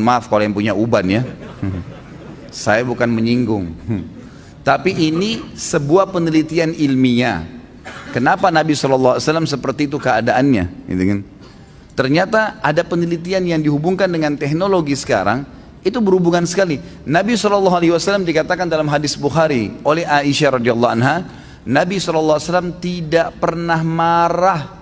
Maaf kalau yang punya uban ya. Saya bukan menyinggung. Tapi ini sebuah penelitian ilmiah. Kenapa Nabi SAW seperti itu keadaannya? Gitu kan? Ternyata ada penelitian yang dihubungkan dengan teknologi sekarang. Itu berhubungan sekali. Nabi SAW dikatakan dalam hadis Bukhari oleh Aisyah radhiyallahu anha, Nabi SAW tidak pernah marah,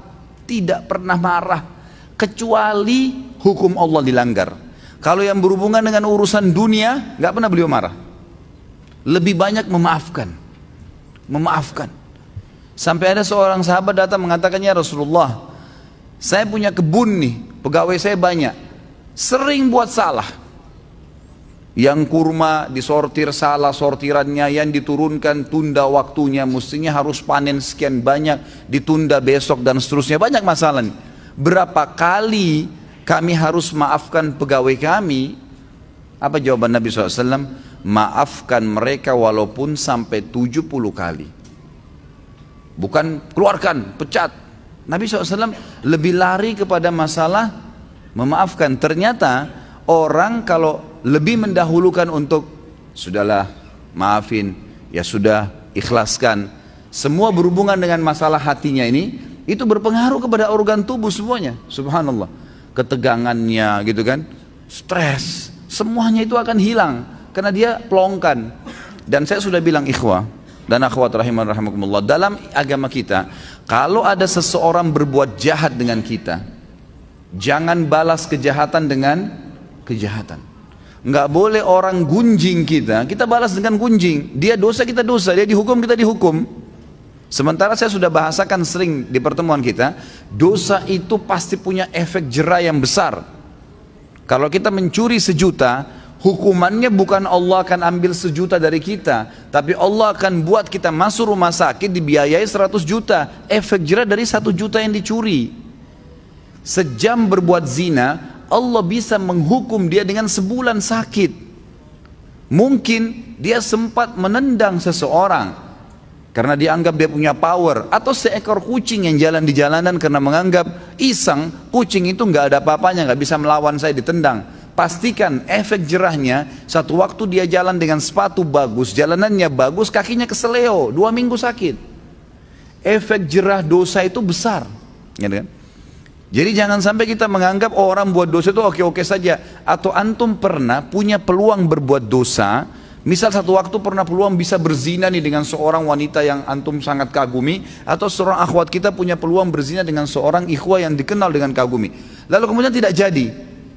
kecuali hukum Allah dilanggar. Kalau yang berhubungan dengan urusan dunia, nggak pernah beliau marah. Lebih banyak memaafkan. Sampai ada seorang sahabat datang mengatakannya, Rasulullah, saya punya kebun nih, pegawai saya banyak, sering buat salah. Yang kurma disortir salah sortirannya, yang diturunkan tunda waktunya, mestinya harus panen sekian banyak, ditunda besok dan seterusnya, banyak masalah nih. Berapa kali kami harus maafkan pegawai kami? Apa jawaban Nabi SAW? Maafkan mereka walaupun sampai 70 kali. Bukan keluarkan, pecat. Nabi SAW lebih lari kepada masalah memaafkan. Ternyata orang kalau lebih mendahulukan untuk sudahlah, maafin, ya sudah, ikhlaskan. Semua berhubungan dengan masalah hatinya ini, itu berpengaruh kepada organ tubuh semuanya. Subhanallah. Ketegangannya gitu kan, stres, semuanya itu akan hilang karena dia pelongkan. Dan saya sudah bilang ikhwah dan akhwat rahimakumullah, dalam agama kita kalau ada seseorang berbuat jahat dengan kita, jangan balas kejahatan dengan kejahatan. Nggak boleh orang gunjing kita balas dengan gunjing. Dia dosa, kita dosa. Dia dihukum, kita dihukum. Sementara saya sudah bahasakan sering di pertemuan kita, dosa itu pasti punya efek jera yang besar. Kalau kita mencuri 1 juta, hukumannya bukan Allah akan ambil 1 juta dari kita, tapi Allah akan buat kita masuk rumah sakit dibiayai 100 juta. Efek jera dari 1 juta yang dicuri. Sejam berbuat zina, Allah bisa menghukum dia dengan sebulan sakit. Mungkin dia sempat menendang seseorang karena dianggap dia punya power, atau seekor kucing yang jalan di jalanan karena menganggap iseng, kucing itu nggak ada apa-apanya, nggak bisa melawan saya, ditendang. Pastikan efek jerahnya, satu waktu dia jalan dengan sepatu bagus, jalanannya bagus, kakinya keseleo, 2 minggu sakit. Efek jerah dosa itu besar, gitu kan? Jadi jangan sampai kita menganggap orang buat dosa itu oke-oke saja. Atau antum pernah punya peluang berbuat dosa, misal satu waktu pernah peluang bisa berzina nih dengan seorang wanita yang antum sangat kagumi, atau seorang akhwat kita punya peluang berzina dengan seorang ikhwah yang dikenal dengan kagumi, lalu kemudian tidak jadi.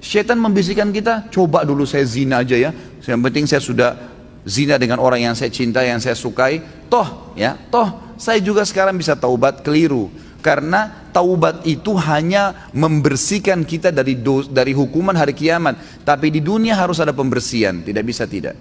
Syaitan membisikkan kita, coba dulu saya zina aja ya, yang penting saya sudah zina dengan orang yang saya cintai, yang saya sukai, toh saya juga sekarang bisa taubat. Keliru. Karena taubat itu hanya membersihkan kita dari hukuman hari kiamat, tapi di dunia harus ada pembersihan, tidak bisa tidak.